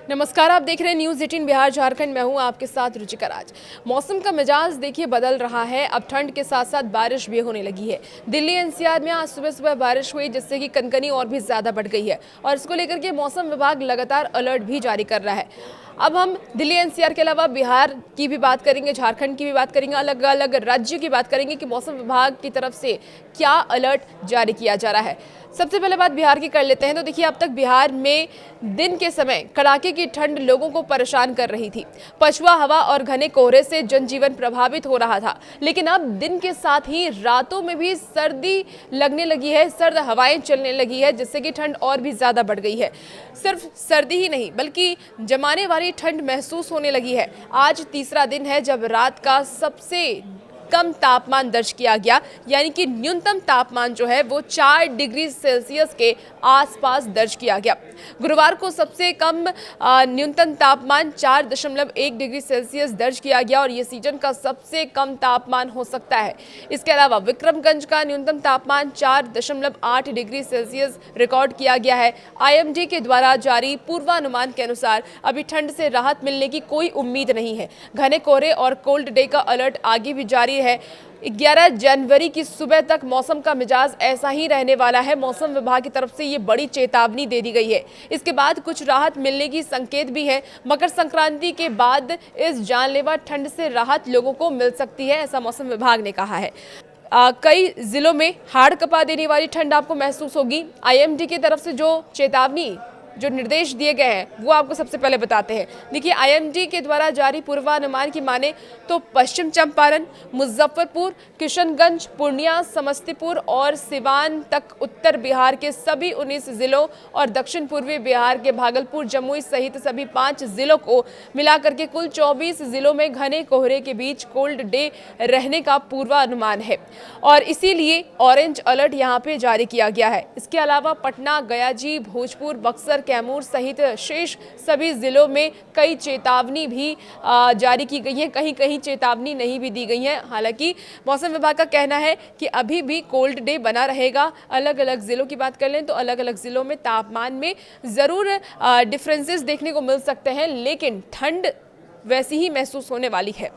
नमस्कार, आप देख रहे हैं न्यूज़ 18 बिहार झारखंड। मैं हूं आपके साथ रुचिका राज। मौसम का मिजाज देखिए बदल रहा है। अब ठंड के साथ साथ बारिश भी होने लगी है। दिल्ली एनसीआर में आज सुबह सुबह बारिश हुई, जिससे कि कनकनी और भी ज्यादा बढ़ गई है और इसको लेकर के मौसम विभाग लगातार अलर्ट भी जारी कर रहा है। अब हम दिल्ली एनसीआर के अलावा बिहार की भी बात करेंगे, झारखंड की भी बात करेंगे, अलग अलग राज्यों की बात करेंगे कि मौसम विभाग की तरफ से क्या अलर्ट जारी किया जा रहा है। सबसे पहले बात बिहार की कर लेते हैं। तो देखिए, अब तक बिहार में दिन के समय कड़ाके की ठंड लोगों को परेशान कर रही थी। पछुआ हवा और घने कोहरे से जनजीवन प्रभावित हो रहा था, लेकिन अब दिन के साथ ही रातों में भी सर्दी लगने लगी है, सर्द हवाएं चलने लगी है, जिससे कि ठंड और भी ज्यादा बढ़ गई है। सिर्फ सर्दी ही नहीं बल्कि जमाने वाली ठंड महसूस होने लगी है। आज तीसरा दिन है जब रात का सबसे कम तापमान दर्ज किया गया, यानी कि न्यूनतम तापमान जो है वो 4 डिग्री सेल्सियस के आसपास दर्ज किया गया। गुरुवार को सबसे कम न्यूनतम तापमान 4.1 डिग्री सेल्सियस दर्ज किया गया और ये सीजन का सबसे कम तापमान हो सकता है। इसके अलावा विक्रमगंज का न्यूनतम तापमान 4.8 डिग्री सेल्सियस रिकॉर्ड किया गया है। आईएमडी के द्वारा जारी पूर्वानुमान के अनुसार अभी ठंड से राहत मिलने की कोई उम्मीद नहीं है। घने कोहरे और कोल्ड डे का अलर्ट आगे भी जारी है। 11 जनवरी की सुबह तक मौसम का मिजाज ऐसा ही रहने वाला है। मौसम विभाग की तरफ से ये बड़ी चेतावनी दे दी गई है। इसके बाद कुछ राहत मिलने की संकेत भी है। मकर संक्रांति के बाद इस जानलेवा ठंड से राहत लोगों को मिल सकती है, ऐसा मौसम विभाग ने कहा है। कई जिलों में हाड़ कपा देने वाली ठंड आपको महसूस होगी। आईएमडी की तरफ से जो चेतावनी, जो निर्देश दिए गए हैं वो आपको सबसे पहले बताते हैं। देखिए, आईएमडी के द्वारा जारी पूर्वानुमान की माने तो पश्चिम चंपारण, मुजफ्फरपुर, किशनगंज, पूर्णिया, समस्तीपुर और सिवान तक उत्तर बिहार के सभी 19 जिलों और दक्षिण पूर्वी बिहार के भागलपुर, जमुई सहित सभी 5 जिलों को मिलाकर के कुल 24 जिलों में घने कोहरे के बीच कोल्ड डे रहने का पूर्वानुमान है और इसीलिए ऑरेंज अलर्ट यहाँ पे जारी किया गया है। इसके अलावा पटना, गयाजी, भोजपुर, बक्सर, कैमूर सहित शेष सभी जिलों में कई चेतावनी भी जारी की गई है। कहीं कहीं चेतावनी नहीं भी दी गई है। हालांकि मौसम विभाग का कहना है कि अभी भी कोल्ड डे बना रहेगा। अलग अलग जिलों की बात कर लें तो अलग अलग जिलों में तापमान में जरूर डिफरेंसेस देखने को मिल सकते हैं, लेकिन ठंड वैसी ही महसूस होने वाली है।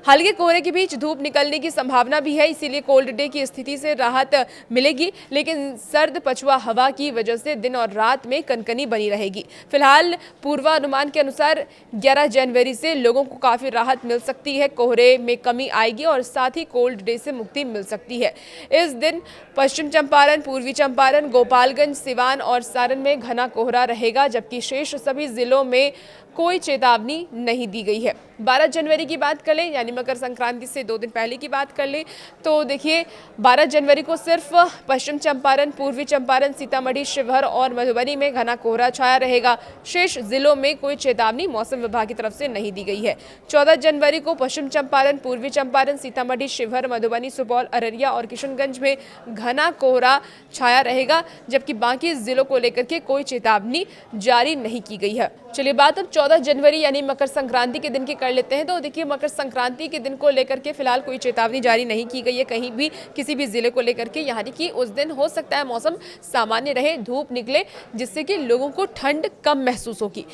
हल्के कोहरे के बीच धूप निकलने की संभावना भी है, इसीलिए कोल्ड डे की स्थिति से राहत मिलेगी, लेकिन सर्द पछुआ हवा की वजह से दिन और रात में कनकनी बनी रहेगी। फिलहाल पूर्वानुमान के अनुसार 11 जनवरी से लोगों को काफ़ी राहत मिल सकती है। कोहरे में कमी आएगी और साथ ही कोल्ड डे से मुक्ति मिल सकती है। इस दिन पश्चिम चंपारण, पूर्वी चंपारण, गोपालगंज, सिवान और सारण में घना कोहरा रहेगा, जबकि शेष सभी जिलों में कोई चेतावनी नहीं दी गई है। 12 जनवरी की बात कर लें, यानी मकर संक्रांति से 2 दिन पहले की बात कर लें, तो देखिए 12 जनवरी को सिर्फ पश्चिम चंपारण, पूर्वी चंपारण, सीतामढ़ी, शिवहर और मधुबनी में घना कोहरा छाया रहेगा। शेष जिलों में कोई चेतावनी मौसम विभाग की तरफ से नहीं दी गई है। 14 जनवरी को पश्चिम चंपारण, पूर्वी चंपारण, सीतामढ़ी, शिवहर, मधुबनी, सुपौल, अररिया और किशनगंज में घना कोहरा छाया रहेगा, जबकि बाकी जिलों को लेकर के कोई चेतावनी जारी नहीं की गई है। चलिए बात अब 14 जनवरी यानी मकर संक्रांति के दिन की कर लेते हैं। तो देखिए, मकर संक्रांति के दिन को लेकर के फिलहाल कोई चेतावनी जारी नहीं की गई है कहीं भी, किसी भी जिले को लेकर के, यानी कि उस दिन हो सकता है मौसम सामान्य रहे, धूप निकले, जिससे कि लोगों को ठंड कम महसूस होगी।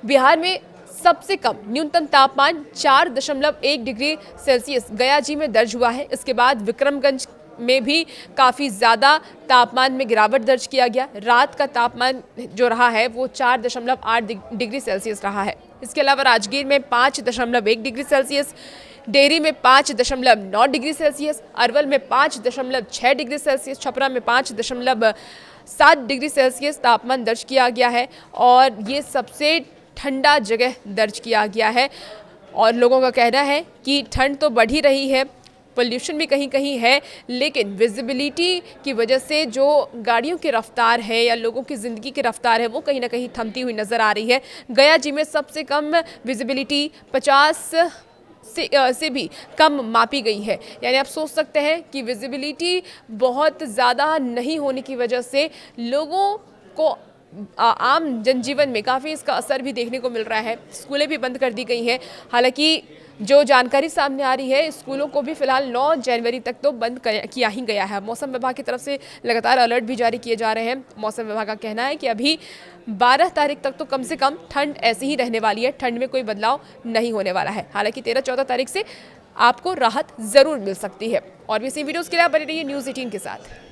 बिहार में सबसे कम न्यूनतम तापमान 4.1 डिग्री सेल्सियस गयाजी में दर्ज हुआ है। इसके बाद विक्रमगंज में भी काफ़ी ज़्यादा तापमान में गिरावट दर्ज किया गया। रात का तापमान जो रहा है वो 4.8 डिग्री सेल्सियस रहा है। इसके अलावा राजगीर में 5.1 डिग्री सेल्सियस, डेहरी में 5.9 डिग्री सेल्सियस, अरवल में 5.6 डिग्री सेल्सियस, छपरा में 5.7 डिग्री सेल्सियस तापमान दर्ज किया गया है और ये सबसे ठंडा जगह दर्ज किया गया है। और लोगों का कहना है कि ठंड तो बढ़ ही रही है, पोल्यूशन भी कहीं कहीं है, लेकिन विजिबिलिटी की वजह से जो गाड़ियों की रफ्तार है या लोगों की ज़िंदगी की रफ्तार है वो कहीं ना कहीं थमती हुई नज़र आ रही है। गया जी में सबसे कम विजिबिलिटी 50 से भी कम मापी गई है। यानी आप सोच सकते हैं कि विजिबिलिटी बहुत ज़्यादा नहीं होने की वजह से लोगों को आम जनजीवन में काफ़ी इसका असर भी देखने को मिल रहा है। स्कूलें भी बंद कर दी गई हैं। हालांकि जो जानकारी सामने आ रही है, स्कूलों को भी फिलहाल 9 जनवरी तक तो बंद किया ही गया है। मौसम विभाग की तरफ से लगातार अलर्ट भी जारी किए जा रहे हैं। मौसम विभाग का कहना है कि अभी 12 तारीख तक तो कम से कम ठंड ऐसी ही रहने वाली है, ठंड में कोई बदलाव नहीं होने वाला है। हालांकि 13-14 तारीख से आपको राहत ज़रूर मिल सकती है। और भी इसी वीडियोज़ के लिए आप बने रहिए न्यूज़ 18 के साथ।